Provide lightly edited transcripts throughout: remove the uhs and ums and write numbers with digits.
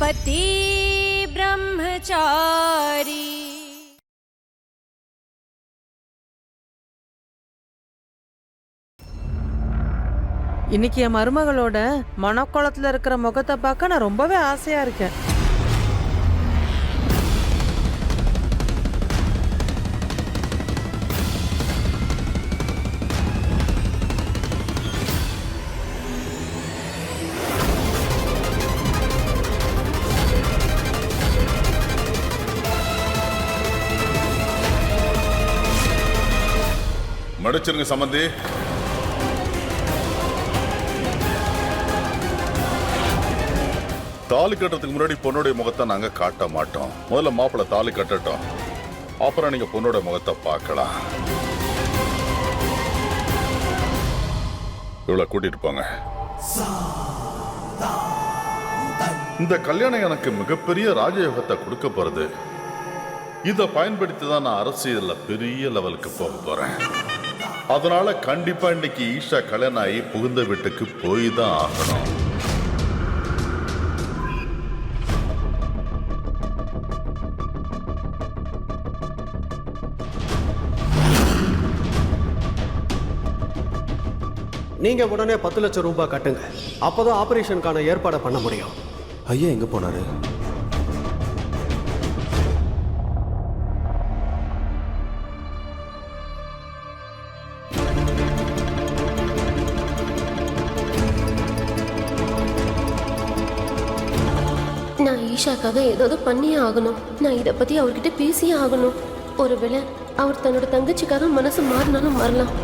पति ब्रह्मचारी। இன்னைக்கு என் மருமகளோட மனக்கோலத்துல இருக்கிற முகத்தை பார்க்க நான் ரொம்பவே ஆசையா இருக்கேன். மடிச்சிருங்க சம்பந்தி. தாலி கட்டுறதுக்கு முன்னாடி பொண்ணுடைய முகத்தை நாங்க காட்ட மாட்டோம். முதல்ல மாப்பிள்ளை தாலி கட்டட்டும், அப்புறம் நீங்க பொண்ணோட முகத்தை பார்க்கலாம். இவ்வளவு கூட்டிட்டு போங்க. இந்த கல்யாணம் எனக்கு மிகப்பெரிய ராஜயோகத்தை கொடுக்க போறது. இதை பயன்படுத்தி தான் நான் அரசியல்ல பெரிய லெவலுக்கு போக போறேன். அதனால கண்டிப்பா இன்னைக்கு ஈஷா கல்யாணம் ஆகி புகுந்த வீட்டுக்கு போய் தான் ஆகணும். நீங்க உடனே 10 லட்சம் ரூபாய் கட்டுங்க. அப்பதான் ஆபரேஷனுக்கான ஏற்பாடை பண்ண முடியும். ஐயா எங்க போனாரு? நான் ஈஷாக்காக ஏதாவது பண்ணியே ஆகணும். நான் இதை பத்தி அவர்கிட்ட பேசியே ஆகணும். ஒருவேளை அவர் தன்னோட தங்கச்சிக்காக மனசு மாறினாலும் மாறலாம்.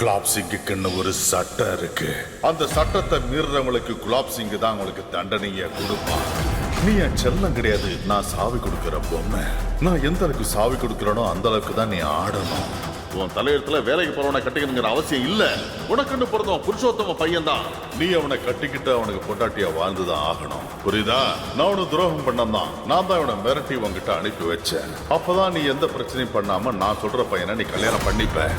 குலாப் சிங்குக்குன்னு ஒரு சட்டம் இருக்கு. அந்த சட்டத்தை மீறுறவங்களுக்கு குலாப் சிங்கு தான் உங்களுக்கு தண்டனையை கொடுப்பான். நீ என் செல்லம் கிடையாது, நான் சாவி கொடுக்கிற பொம்மை. நான் எந்த அளவுக்கு சாவி கொடுக்கிறனோ அந்த அளவுக்கு தான் நீ ஆடணும். உன் தலையெழுத்துல வேலைக்கு போறவனை கட்டிக்கணுங்கிற அவசியம் இல்ல. உனக்குன்னு பிறந்தவன் புருஷோத்தம பையன் தான். நீ அவனை கட்டிக்கிட்டு அவனுக்கு பொண்டாட்டியா வாழ்ந்துதான் ஆகணும். புரியுதா? நான் உனக்கு துரோகம் பண்ணதான். நான் தான் இவனை மிரட்டி உன்கிட்ட அனுப்பி வச்சேன். அப்பதான் நீ எந்த பிரச்சனையும் பண்ணாம நான் சொல்ற பையனை நீ கல்யாணம் பண்ணிப்ப.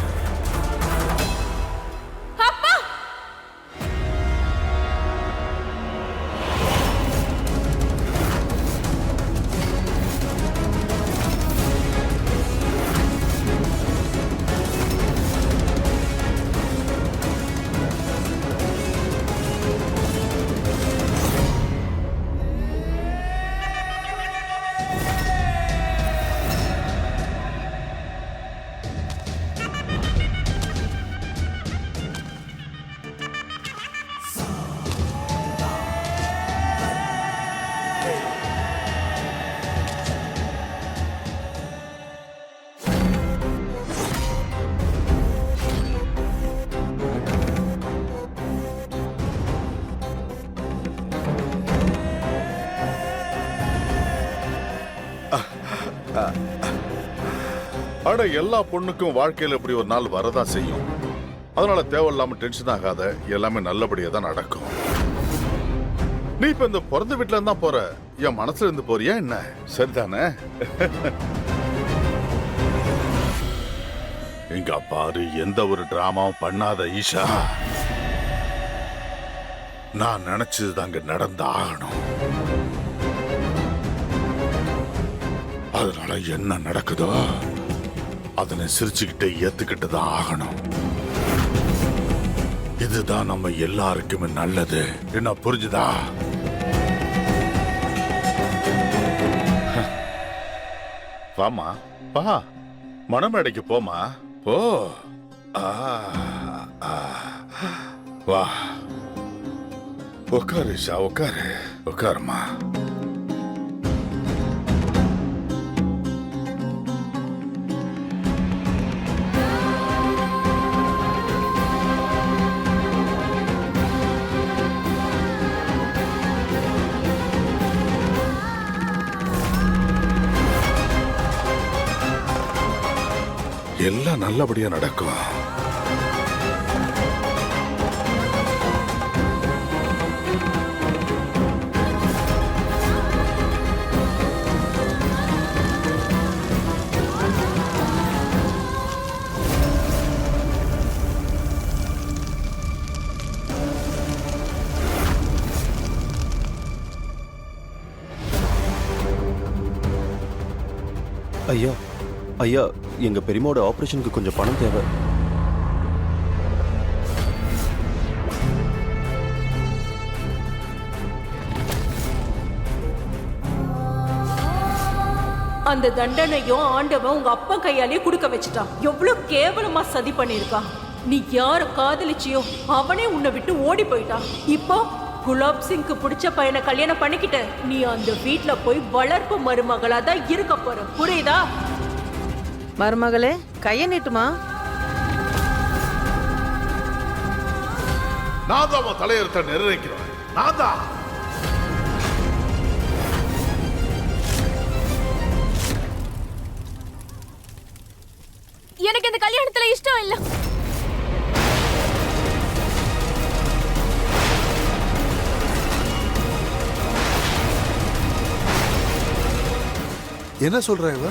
ஆனா எல்லா பொண்ணுக்கும் வாழ்க்கையில இப்படி ஒரு நாள் வரதா செய்யும். அதனால தேவையில்லாம டென்ஷன் ஆகாத, எல்லாமே நல்லபடியா தான் நடக்கும். நீ இப்ப இந்த பிறந்த வீட்டுல இருந்தா போற, என் மனசுல இருந்து போறியா என்ன? சரிதானே? இங்க பாரு, எந்த ஒரு டிராமாவும் பண்ணாத ஈஷா. நான் நினைச்சது அங்க நடந்து ஆகணும். அதனால என்ன நடக்குதோ அதனை சிரிச்சுக்கிட்டே ஏத்துக்கிட்டு தான் ஆகணும். இதுதான் நம்ம எல்லாருக்குமே நல்லது. என்ன புரிஞ்சுதா? வாமா, வா, மணமேடைக்கு போமா, போ. வா, உட்காரு ஷா, உட்காரு, உட்காருமா. எல்லாம் நல்லபடியா நடக்கும். ஐயா ஐயா, எங்க பெரியமாவோட ஆபரேஷனுக்கு கொஞ்சம் பணம் தேவை. அந்த தண்டனையும் ஆண்டவன் உங்க அப்பா கையாலே குடுக்க வச்சுட்டான். எவ்வளவு கேவலமா சதி பண்ணிருக்கான். நீ யார காதலிச்சியோ அவனே உன்னை விட்டு ஓடி போயிட்டான். இப்போ குலாப் சிங்க்கு பிடிச்ச பையனை கல்யாணம் பண்ணிக்கிட்டு நீ அந்த வீட்டுல போய் வளர்ப்பு மருமகளா தான் இருக்க போற. புரியுதா? மருமகளே, கைய நீட்டுமா. நான் தான் தலையெழுத்த நிர்ணயிக்கிறேன். நான் தான். எனக்கு இந்த கல்யாணத்துல இஷ்டம் இல்ல. என்ன சொல்ற இவ?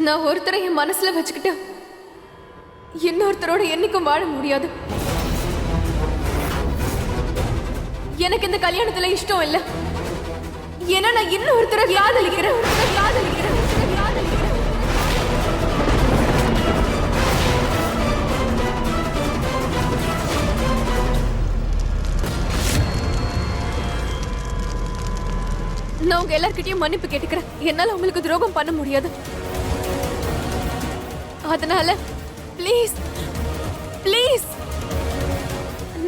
நான் ஒருத்தரை என் மனசுல வச்சுக்கிட்டு இன்னொருத்தரோட என்னைக்கும் வாழ முடியாது. எனக்கு இந்த கல்யாணத்துல இஷ்டம் இல்ல. ஏன்னா நான் இன்னொருத்தரை காதலிக்கிறேன். நான் உங்க எல்லார்கிட்டயும் மன்னிப்பு கேட்டுக்கிறேன். என்னால உங்களுக்கு துரோகம் பண்ண முடியாது. அதனால ப்ளீஸ் ப்ளீஸ்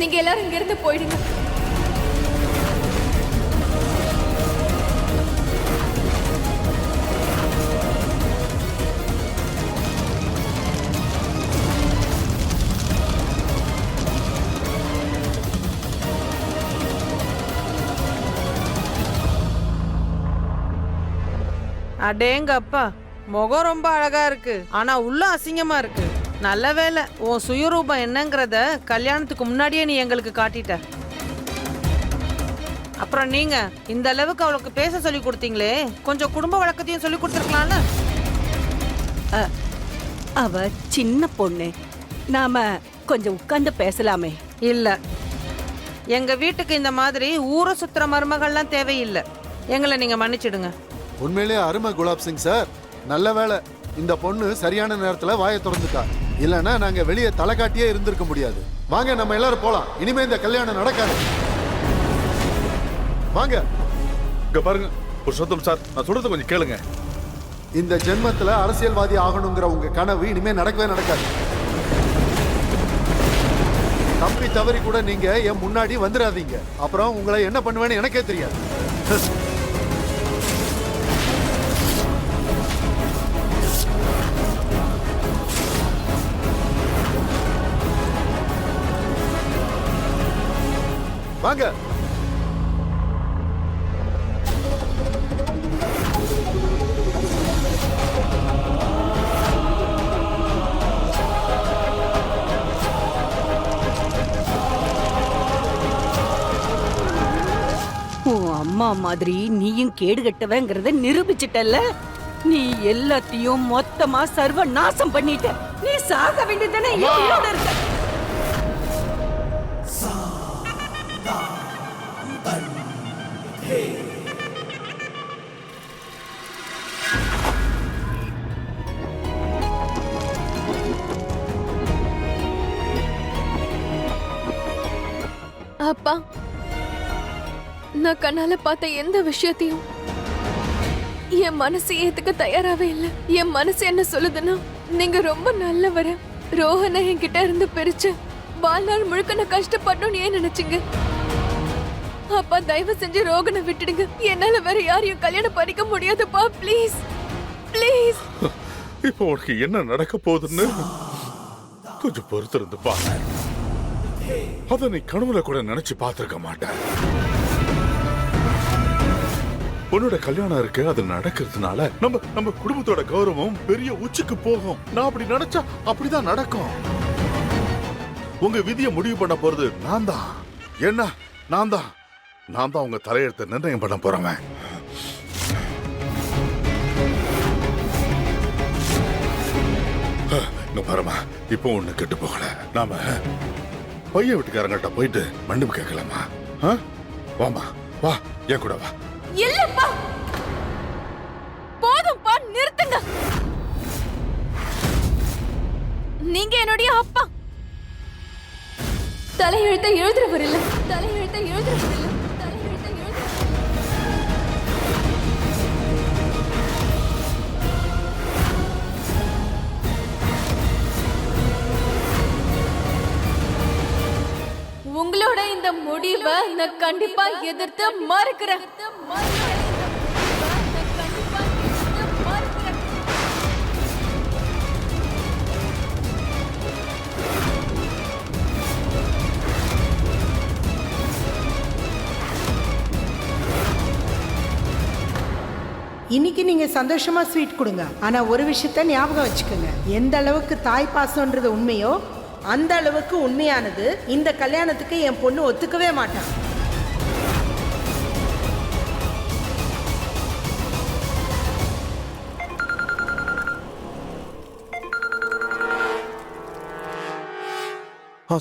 நீங்க எல்லாரும் இங்க இருந்து போயிடுங்க. அடேங்க அப்பா, முகம் ரொம்ப அழகா இருக்கு, ஆனா உள்ள அசிங்கமா இருக்கு. நல்ல வேலை உன் சுயரூபம் என்னங்கிறத கல்யாணத்துக்கு முன்னாடியே நீ எங்களுக்கு காட்டிட்ட. அப்புறம் நீங்க இந்த அளவுக்கு அவளுக்கு பேச சொல்லி கொடுத்தீங்களே, கொஞ்சம் குடும்ப வழக்கத்தையும் சொல்லி கொடுத்துருக்கலாம்ல. அவ சின்ன பொண்ணு, நாம கொஞ்சம் உட்கார்ந்து பேசலாமே. இல்ல, எங்க வீட்டுக்கு இந்த மாதிரி ஊரை சுத்துற மருமகள்லாம் தேவையில்லை. எங்களை நீங்க மன்னிச்சிடுங்க. உண்மையிலேயே அருமை குலாப் சிங் சார். நல்ல வேலை இந்த பொண்ணு சரியான நேரத்துல வாயை திறந்துட்டா. இல்லைன்னா நாங்க வெளியே தலை காட்டியே இருந்திருக்க முடியாது. வாங்க நம்ம எல்லாரும் போலாம். இனிமே இந்த கல்யாணம் நடக்காது. வாங்க. இங்க பாருங்க புருஷோத்தம் சார், நான் சொல்றது கொஞ்சம் கேளுங்க. இந்த ஜென்மத்துல அரசியல்வாதி ஆகணுங்கிற உங்க கனவு இனிமே நடக்கவே நடக்காது. தப்பி தவறி கூட நீங்க என் முன்னாடி வந்துடாதீங்க. அப்புறம் உங்களை என்ன பண்ணுவேன்னு எனக்கே தெரியாது. வாங்க. அம்மா மாதிரி நீயும் கேடு கட்டவங்கிறத நிரூபிச்சிட்டல்ல. நீ எல்லாத்தையும் மொத்தமா சர்வ நாசம் பண்ணிட்ட. நீ சாக வேண்டியதானே உயிரோட இருக்க. அப்பா, நான் கண்ணால பார்த்த எந்த விஷயத்தையும் என் மனசு ஏத்துக்க தயாராவே இல்ல. என் மனசு என்ன சொல்லுதுன்னா, நீங்க ரொம்ப நல்லவர. ரோஹனை என்கிட்ட இருந்து பிரிச்சு வாழ்நாள் முழுக்க நான் கஷ்டப்படணும்னு ஏன் நினைச்சீங்க? அப்பா, தயவு செஞ்சு ரோகனை விட்டுடுங்க. என்னால வேற யாரையும் கல்யாணம் பண்ணிக்க முடியாதுப்பா. Please please. இப்போ உனக்கு என்ன நடக்க போகுதுன்னு கொஞ்சம் பொறுத்திருந்து பாரு. அத நீ கனவுல கூட நினைச்சு பார்த்திருக்க மாட்டேன். உன்னோட கல்யாணம் இருக்கு, அது நடக்கிறதுனால நம்ம குடும்பத்தோட கௌரவம் பெரிய உச்சிக்கு போகும். நான் அப்படி நினைச்சா அப்படிதான் நடக்கும். உங்க விதியை முடிவு பண்ண போறது நான் தான். என்ன? நான் தான் உங்க தலையெழுத்தை நிர்ணயம் பண்ண போறவன். இங்க பாருமா, இப்போ ஒண்ணு கெட்டு போகல. நாம பையன் வீட்டுக்காரங்கிட்ட போயிட்டு மன்னிப்பு கேட்கலாமா? வாமா, வா, என் கூட வா. இல்லப்பா, போதும்பா, நிறுத்துங்க. நீங்க என்னுடைய அப்பா. தலையெழுத்த எழுதுறவர் இல்ல. தலையெழுத்த எழுதுறவர் இல்ல. தலையெழுத்த எழுதுறவர். உங்களோட இந்த முடிவை நான் கண்டிப்பா எதிர்த்து மறுக்கிறேன். இன்னைக்கு நீங்க சந்தோஷமா ஸ்வீட் கொடுங்க. ஆனா ஒரு விஷயத்த ஞாபகம் வச்சுக்கோங்க, எந்த அளவுக்கு தாய் பாசம்ன்றது உண்மையோ அந்த அளவுக்கு உண்மையானது இந்த கல்யாணத்துக்கு என் பொண்ணு ஒத்துக்கவே மாட்டான்.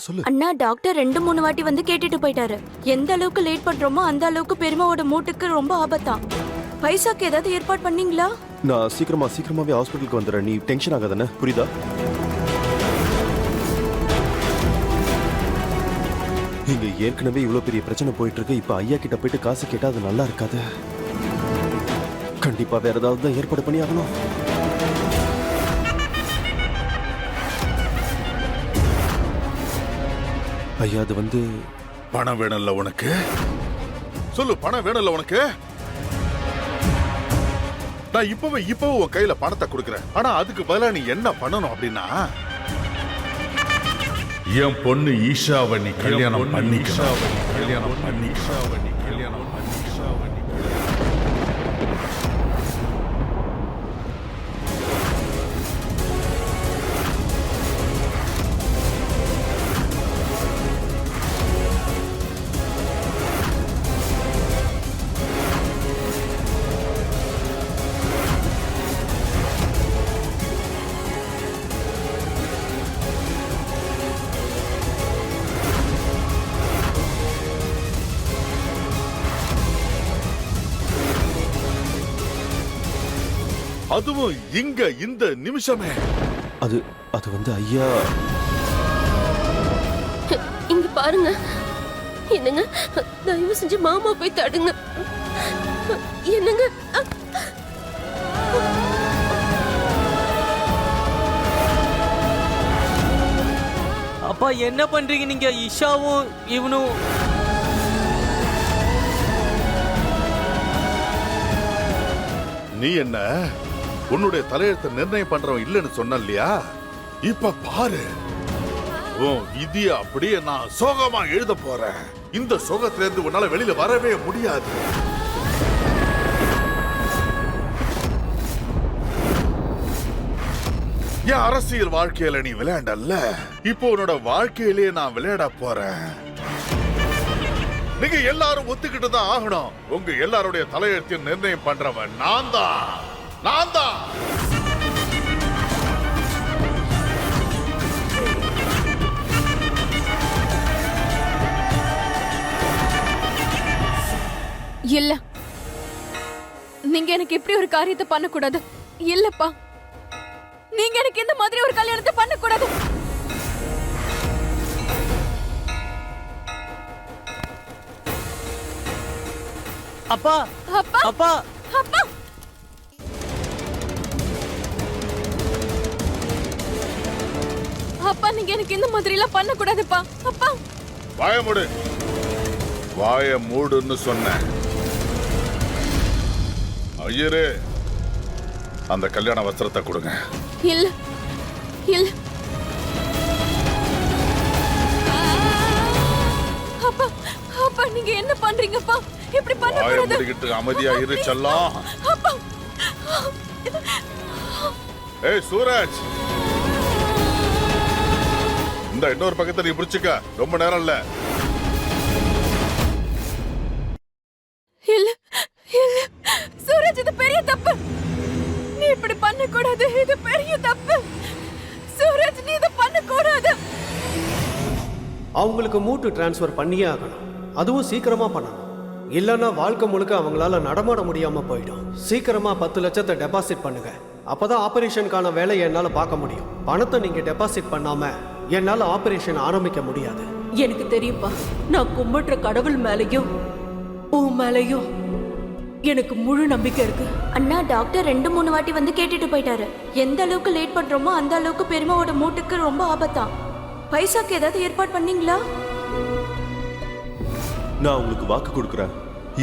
சொல்லு. அண்ணா, டாக்டர் 2-3 வாட்டி வந்து கேட்டுட்டு போயிட்டாரு. எந்த அளவுக்கு லேட் பண்றோமோ அந்த அளவுக்கு பெருமாவோட மூட்டுக்கு ரொம்ப ஆபத்தாம். பைசாக்கு ஏதாவது ஏற்பாடு பண்ணீங்களா? நான் சீக்கிரமாவே ஹாஸ்பிட்டலுக்கு வந்துடுறேன். நீ டென்ஷன் ஆகாதானே, புரியுதா? இங்க ஏற்கனவே இவ்வளவு பெரிய பிரச்சனை போயிட்டு இருக்கு. இப்ப ஐயா கிட்ட போயிட்டு காசு கேட்டா அது நல்லா இருக்காது. கண்டிப்பா வேற ஏதாவது தான் ஏற்பாடு பண்ணி ஆகணும். ஐயா, அது வந்து பணம் வேணும்ல உனக்கு? சொல்லு, பணம் வேணும்ல உனக்கு? நான் இப்பவே உன் கையில பணத்தை கொடுக்கறேன். ஆனா அதுக்கு பதிலா நீ என்ன பண்ணணும் அப்படின்னா, என் பொண்ணு ஈஷாவை நீ கல்யாணம் பண்ணிக்க. அதுவும் இங்க இந்த நிமிஷமே. அது வந்து ஐயா, இங்க பாருங்க. என்னங்க, தயவு செஞ்சு மாமா போய் தடுங்க. என்னங்க? அப்பா, என்ன பண்றீங்க நீங்க? இஷாவும் இவனும் நீ என்ன உன்னுடைய தலையெழுத்தை நிர்ணயம் பண்றவன் இல்லைன்னு சொன்ன இல்லையா? இப்ப பாரு, உன் விதிய அப்படியே நான் சோகமா எழுத போறேன். இந்த சோகத்துல இருந்து உன்னால வெளியில வரவே முடியாது. என் அரசியல் வாழ்க்கையில நீ விளையாண்டல்ல, இப்போ உன்னோட வாழ்க்கையிலேயே நான் விளையாட போறேன். நீங்க எல்லாரும் ஒத்துக்கிட்டு தான் ஆகணும். உங்க எல்லாருடைய தலையெழுத்தையும் நிர்ணயம் பண்றவன் நான் தான். இல்ல, நீங்க எனக்கு இப்படி ஒரு காரியத்தை பண்ணக்கூடாது. இல்லப்பா, நீங்க எனக்கு இந்த மாதிரி ஒரு கல்யாணத்தை பண்ணக்கூடாது. அப்பா அப்பா அப்பா அப்பா அப்பா, நீங்க எனக்கு இந்த மாதிரி எல்லாம் பண்ணக்கூடாதுப்பா. அப்பா, வாய மூடுன்னு சொன்னேன். ஐயரே, அந்த கல்யாண வஸ்திரத்தை கொடுங்க. இல்ல இல்ல அப்பா, அப்பா நீங்க என்ன பண்றீங்கப்பா? இப்படி பண்ண வாய கூடாது. மூடிக்கிட்டு அமைதியா இரு செல்லம். அப்பா, ஏய் சூரஜ், இந்த இன்னொரு பக்கத்தை நீ பிடிச்சுக்க. ரொம்ப நேரம் இல்ல. இல்ல இல்ல சூரஜ், இது பெரிய தப்பு. நீ இப்படி பண்ண கூடாது. இது பெரிய தப்பு. சூரஜ், நீ இதை பண்ண கூடாது. அவங்களுக்கு மூட்டு டிரான்ஸ்ஃபர் பண்ணியே ஆகணும். அதுவும் சீக்கிரமா பண்ணணும். இல்லைன்னா வாழ்க்கை முழுக்க அவங்களால நடமாட முடியாம போயிடும். சீக்கிரமா 10 லட்சத்தை டெபாசிட் பண்ணுங்க. அப்பதான் ஆபரேஷனுக்கான வேலையை என்னால பார்க்க முடியும். பணத்தை நீங்க டெபாசிட் பண்ணாம என்னால ஆபரேஷன் ஆரம்பிக்க முடியாது. எனக்கு தெரியும்பா, நான் கும்பிடுற கடவுள் மேலையும் உன் மேலையும் எனக்கு முழு நம்பிக்கை இருக்கு. அண்ணா, டாக்டர் 2-3 வாட்டி வந்து கேட்டுட்டு போயிட்டாரு. எந்த அளவுக்கு லேட் பண்றோமோ அந்த அளவுக்கு பெருமாவோட மூட்டுக்கு ரொம்ப ஆபத்தான். பைசாக்கு ஏதாவது ஏற்பாடு பண்ணீங்களா? நான் உங்களுக்கு வாக்கு கொடுக்குறேன்.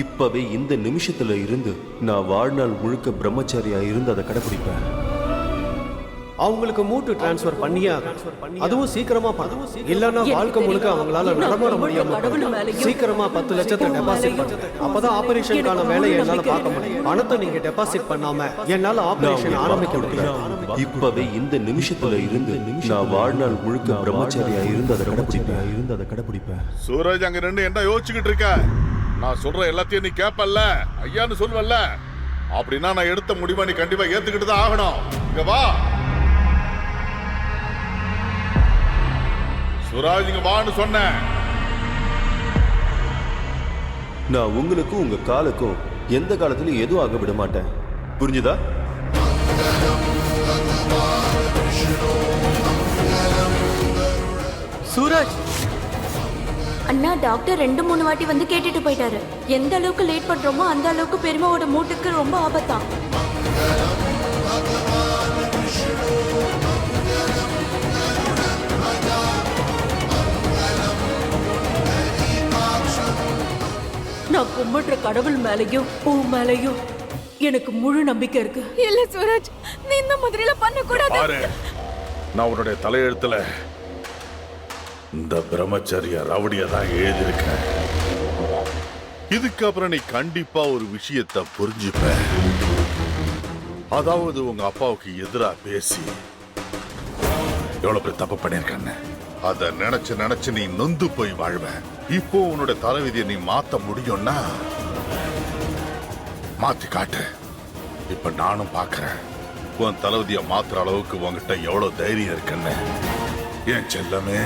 இப்பவே இந்த நிமிஷத்துல இருந்து நான் வாழ்நாள் முழுக்க பிரம்மச்சாரியா இருந்து அதை கடைபிடிப்பேன். அவங்களுக்கு மூட்டு டிரான்ஸ்ஃபர் பண்ணியே ஆகணும். அதுவும் சீக்கிரமா பண்ணணும். இல்லைன்னா வாழ்க்கை முழுக்க அவங்களால நடமாட முடியாம போயிடும். சீக்கிரமா 10 லட்சத்தை டெபாசிட் பண்ணுங்க. அப்பதான் ஆபரேஷனுக்கான வேலையை என்னால பார்க்க முடியும். பணத்தை நீங்க டெபாசிட் பண்ணாம என்னால ஆபரேஷன் ஆரம்பிக்க முடியும். இப்பவே இந்த நிமிஷத்துல இருந்து நான் வாழ்நாள் முழுக்க பிரம்மச்சாரியா இருந்து அதை கடைபிடிப்பேன். சூரஜ், அங்க ரெண்டு என்ன யோசிச்சுக்கிட்டு இருக்க? நான் சொல்ற எல்லாத்தையும் நீ கேப்பல்ல, ஐயான்னு சொல்வல்ல? அப்படின்னா நான் எடுத்த முடிவை நீ கண்டிப்பா ஏத்துக்கிட்டு தான் ஆகணும். இங்க வா சூரஜ், இங்க வான்னு சொன்னேன். நான் உங்களுக்கும் உங்க காலுக்கும் எந்த காலத்திலும் எதுவும் ஆக விட மாட்டேன். புரிஞ்சுதா? சூரஜ், அண்ணா, டாக்டர் 2-3 வாட்டி வந்து கேட்டுட்டு போயிட்டாரு. எந்த அளவுக்கு லேட் பண்றோமோ அந்த அளவுக்கு பெருமாவோட மூட்டுக்கு ரொம்ப ஆபத்தான். நான் கும்பிடுற கடவுள் மேலையும் உன் மேலையும் எனக்கு முழு நம்பிக்கை இருக்கு. இல்ல சூரஜ், நீ இந்த மாதிரி எல்லாம் பண்ண கூடாது. பாரு, நான் உன்னுடைய தலையெழுத்துல இந்த பிரம்மச்சரிய ரவுடிய தான் எழுதியிருக்கேன். இதுக்கப்புறம் நீ கண்டிப்பா ஒரு விஷயத்தை புரிஞ்சுப்ப. அதாவது உங்க அப்பாவுக்கு எதிரா பேசி எவ்வளவு பேர் தப்பு பண்ணிருக்கான்னு அத நினைச்சு நீ நொந்து போய் வாழ்வ. இப்போ உன்னோட தலைவிதியை நீ மாத்த முடியும்னா மாத்தி காட்டு. இப்ப நானும் பாக்குறேன் உன் தலைவிதியை மாத்துற அளவுக்கு உன்கிட்ட எவ்வளவு தைரியம் இருக்குன்னு. என் செல்லமே,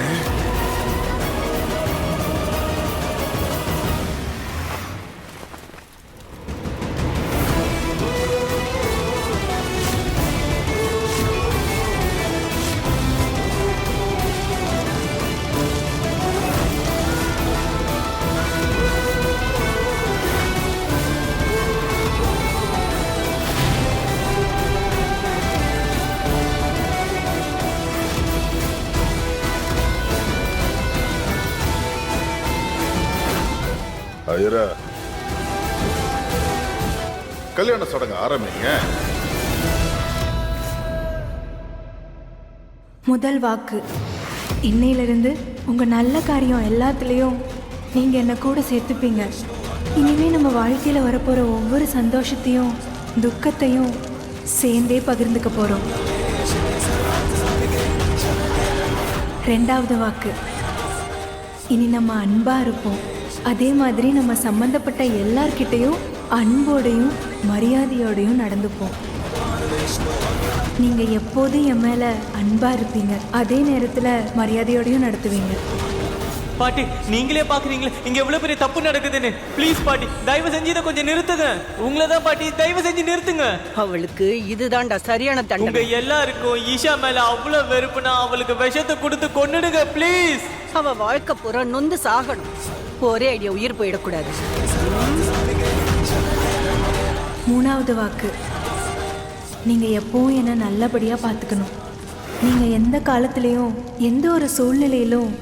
ஐயரா, கல்யாண சடங்கு ஆரம்பிங்க. முதல் வாக்கு, இன்னையிலிருந்து உங்க நல்ல காரியம் எல்லாத்துலேயும் நீங்க என்ன கூட சேர்த்துப்பீங்க. இனிமே நம்ம வாழ்க்கையில வரப்போற ஒவ்வொரு சந்தோஷத்தையும் துக்கத்தையும் சேர்ந்தே பகிர்ந்துக்க போறோம். ரெண்டாவது வாக்கு, இனி நம்ம அன்பா இருப்போம். அதே மாதிரி நம்ம சம்பந்தப்பட்ட எல்லார்கிட்டையும் அன்போடையும் மரியாதையோடையும் நடந்துப்போம். நீங்க எப்போதும் என் மேல அன்பா இருப்பீங்க, அதே நேரத்துல மரியாதையோடையும் நடத்துவீங்க. பாட்டி நீங்களே பாக்குறீங்களே இங்க எவ்வளவு பெரிய தப்பு நடக்குதுன்னு. ப்ளீஸ் பாட்டி தயவு செஞ்சு இதை கொஞ்சம் நிறுத்துங்க. உங்களை தான் பாட்டி, தயவு செஞ்சு நிறுத்துங்க. அவளுக்கு இதுதான்டா சரியான உங்க தண்டனை. எல்லாருக்கும் ஈஷா மேல அவ்வளவு வெறுப்புனா அவளுக்கு விஷத்தை கொடுத்து கொன்னுடுங்க ப்ளீஸ். அவ வாழ்க்கை பூரா நொந்து சாகணும். ஒரே ஐடியா உயிர் போயிடக்கூடாது. 3வது வாக்கு, நீங்க எப்பவும் என்ன நல்லபடியா பார்த்துக்கணும். நீங்க எந்த காலத்திலையும் எந்த ஒரு சூழ்நிலையிலும்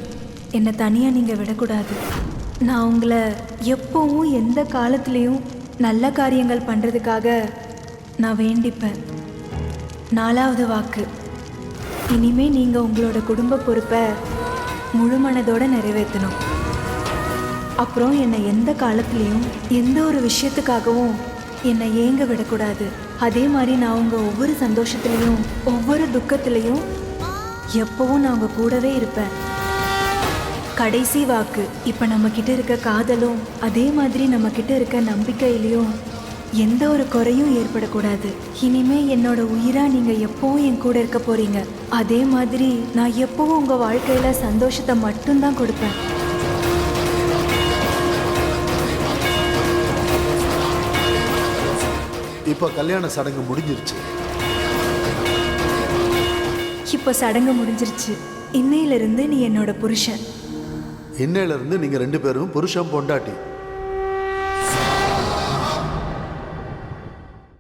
என்னை தனியாக நீங்கள் விடக்கூடாது. நான் உங்களை எப்போவும் எந்த காலத்துலேயும் நல்ல காரியங்கள் பண்ணுறதுக்காக நான் வேண்டிப்பேன். 4வது வாக்கு, இனிமே நீங்கள் உங்களோட குடும்ப பொறுப்பை முழு மனதோடு நிறைவேற்றணும். அப்புறம் என்னை எந்த காலத்துலேயும் எந்த ஒரு விஷயத்துக்காகவும் என்னை ஏங்க விடக்கூடாது. அதே மாதிரி நான் உங்கள் ஒவ்வொரு சந்தோஷத்துலேயும் ஒவ்வொரு துக்கத்துலேயும் எப்போவும் நான் உங்கள் கூடவே இருப்பேன். கடைசி வாக்கு, இப்போ நம்மக்கிட்ட இருக்க காதலும் அதே மாதிரி நம்மக்கிட்ட இருக்க நம்பிக்கையிலையும் எந்த ஒரு குறையும் ஏற்படக்கூடாது. இனிமே என்னோட உயிரா நீங்கள் எப்பவும் என் கூட இருக்க போறீங்க. அதே மாதிரி நான் எப்பவும் உங்கள் வாழ்க்கையில் சந்தோஷத்தை மட்டும்தான் கொடுப்பேன். இப்போ கல்யாண சடங்கு முடிஞ்சிருச்சு. இப்போ சடங்கு முடிஞ்சிருச்சு. இன்னையிலிருந்து நீ என்னோட புருஷன். இன்னையிலிருந்து நீங்க 2 பேரும் புருஷன் பொண்டாட்டி.